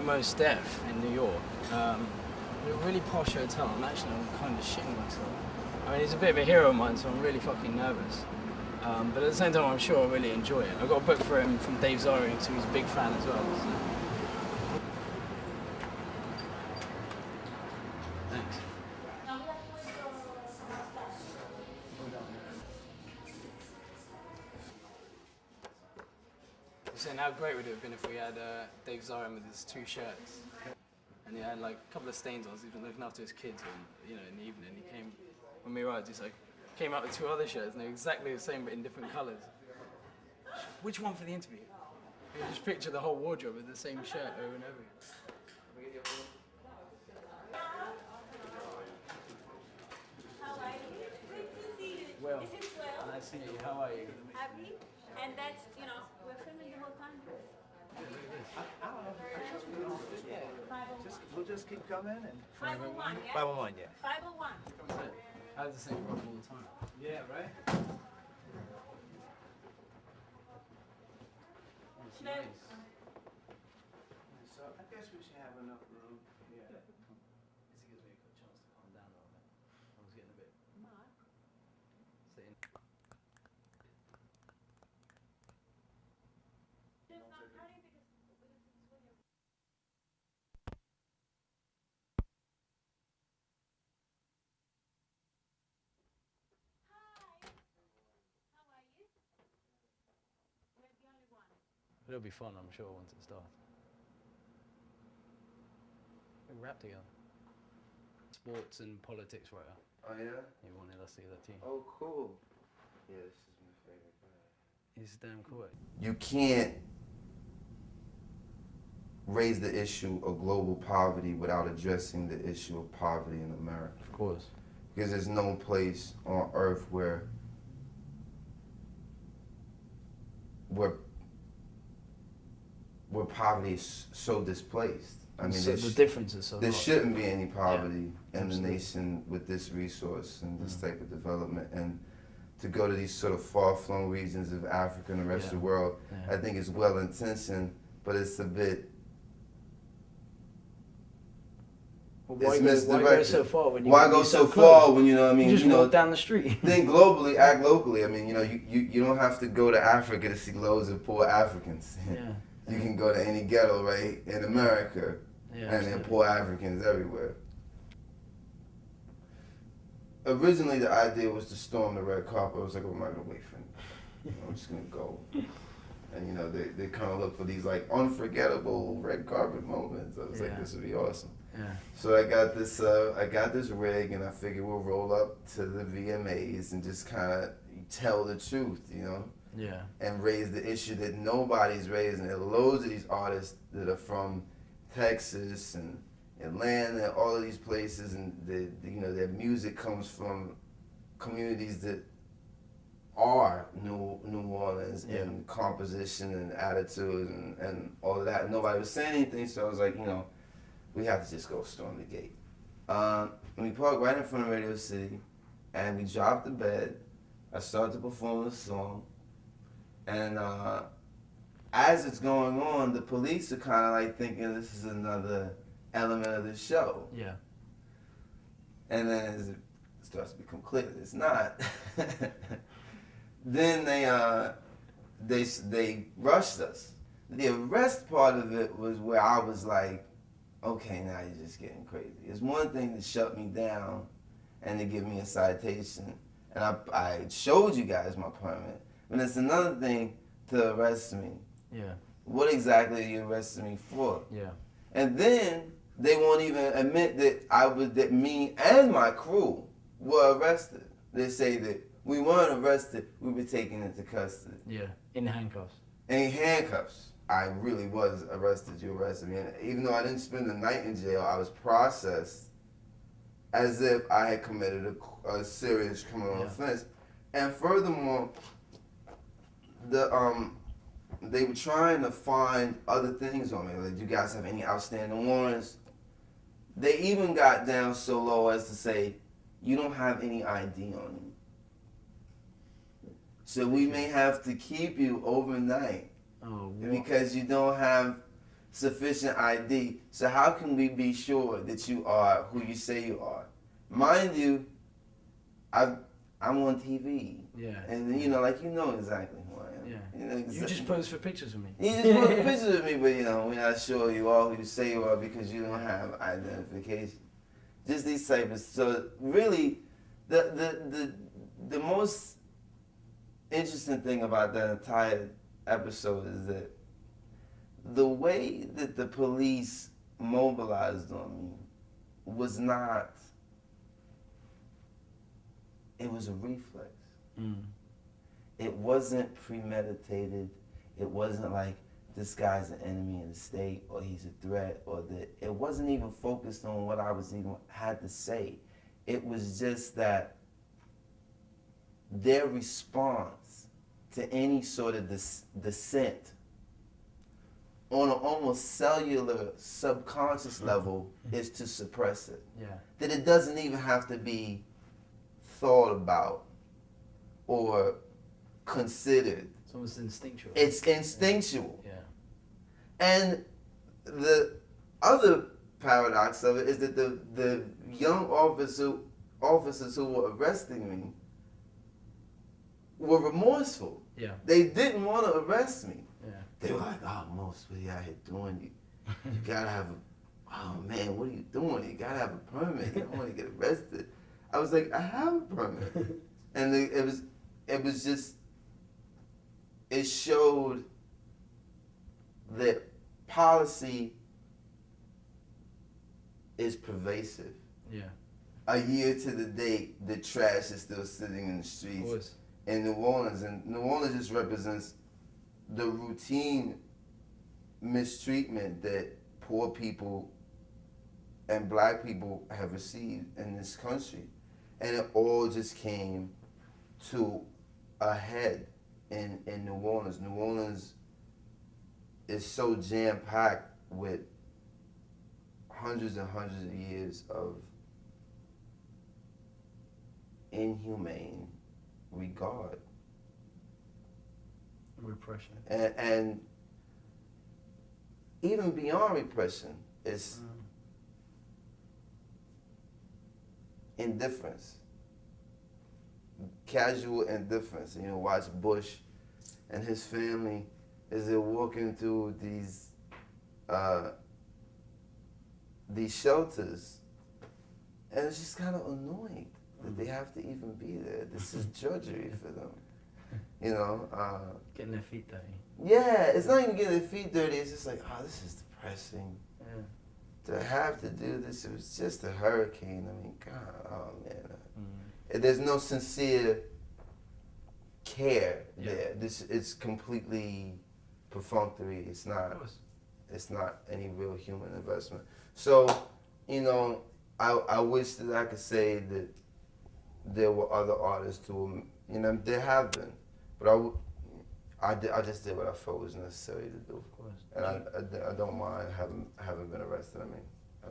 see Mos Def in New York. A really posh hotel, and actually I'm kind of shitting myself. I mean, he's a bit of a hero of mine, so I'm really fucking nervous. But at the same time, I'm sure I'll really enjoy it. I got a book for him from Dave Ziering, so he's a big fan as well. So. Thanks. Saying how great would it have been if we had Dave Ziering with his 2 shirts, and he had like a couple of stains on. He's been looking after his kids, when, in the evening. He came when we arrived. He's like came out with 2 other shirts, and they're exactly the same but in different colours. Which one for the interview? You just picture the whole wardrobe with the same shirt over and over. How are you? Good to see you. Well, This is Will. nice to meet you. How are you? Abby. And that's, we're filming the whole time. I don't know. Yeah. 501. We'll just keep coming and 501, yeah? 501, yeah. 501. That's it. I have the same problem all the time. Yeah, right? It's No. nice. So I guess we should have enough room. Yeah. This gives me a good chance to calm down a little bit. I was getting a bit sitting. How are you? We're the only one. It'll be fun, I'm sure, once it starts. We can rap together. Sports and politics writer. Oh yeah? He wanted us to get that team. Oh cool. Yeah, this is my favorite guy. He's damn cool. You can't raise the issue of global poverty without addressing the issue of poverty in America. Of course. Because there's no place on earth where poverty is so displaced. I mean, So the difference is so there large. shouldn't be any poverty in the absolutely. nation with this resource and this type of development. And to go to these sort of far-flung regions of Africa and the rest of the world, Yeah. I think it's well-intentioned, but it's a bit Well, it's why go misdirected. so far when you Why can go be so close? far when you know what I mean? You just walk down the street. Think globally, act locally. I mean, you don't have to go to Africa to see loads of poor Africans. Yeah. You can go to any ghetto, right, in America, Yeah, and there are absolutely. poor Africans everywhere. Originally, the idea was to storm the red carpet. I was like, well, I'm not gonna wait for him. I'm just gonna go. And they kind of look for these like unforgettable red carpet moments. I was like, this would be awesome. Yeah. So I got this rig, and I figured we'll roll up to the VMAs and just kind of tell the truth, Yeah. and raise the issue that nobody's raising. There are loads of these artists that are from Texas and Atlanta, all of these places, and their music comes from communities that are New Orleans in composition and attitude and all of that. And nobody was saying anything, so I was like, we have to just go storm the gate. And we parked right in front of Radio City, and we dropped the bed. I started to perform the song, and as it's going on, the police are kind of like thinking this is another element of the show. Yeah. And then as it starts to become clear that it's not, then they rushed us. The arrest part of it was where I was like, okay, now you're just getting crazy. It's one thing to shut me down and to give me a citation, and I showed you guys my permit, but it's another thing to arrest me. Yeah. What exactly are you arresting me for? Yeah. And then they won't even admit that me and my crew were arrested. They say that we weren't arrested, we were taken into custody. Yeah. In handcuffs. In handcuffs. I really was arrested. You arrested me. And even though I didn't spend the night in jail, I was processed as if I had committed a serious criminal offense. And furthermore, they were trying to find other things on me. Like, do you guys have any outstanding warrants? They even got down so low as to say, you don't have any ID on you. So we may have to keep you overnight. Oh, what? Because you don't have sufficient ID. So how can we be sure that you are who you say you are? Mind you, I'm on TV. Yeah. And you know, like you know exactly who I am. Yeah. You know exactly. You just pose for pictures of me. You just put pictures of me, but you know, we're not sure you are who you say you are because you don't have identification. Just these types of, so really the most interesting thing about that entire episode is that the way that the police mobilized on me was not, it was a reflex. It wasn't premeditated. It wasn't like this guy's an enemy in the state or he's a threat or that. It wasn't even focused on what I was even had to say. It was just that their response to any sort of dissent on an almost cellular, subconscious level is to suppress it. Yeah. That it doesn't even have to be thought about or considered. It's almost instinctual. It's instinctual. Yeah. And the other paradox of it is that the young officers who were arresting me were remorseful. Yeah. They didn't want to arrest me. Yeah. They were like, "Oh, Mos, what are you out here doing? You gotta have a, oh man, what are you doing? You gotta have a permit. You don't want to get arrested." I was like, "I have a permit," and it was just, it showed that policy is pervasive. Yeah. A year to the date, the trash is still sitting in the streets. Of course. In New Orleans, and New Orleans just represents the routine mistreatment that poor people and black people have received in this country. And it all just came to a head in New Orleans. New Orleans is so jam-packed with hundreds and hundreds of years of inhumane regard. Repression. And even beyond repression, it's indifference. Casual indifference. You know, watch Bush and his family as they're walking through these shelters, and it's just kind of annoying that they have to even be there. This is drudgery for them. You know? Getting their feet dirty. Yeah, it's not even getting their feet dirty. It's just like, oh, this is depressing. Yeah. To have to do this, it was just a hurricane. I mean, God, oh man. There's no sincere care there. It's completely perfunctory. It's not any real human investment. So, you know, I wish that I could say that there were other artists who, you know, there have been, but I just did what I felt was necessary to do. Of course. And I don't mind having been arrested. I mean, I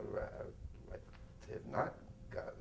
have not gotten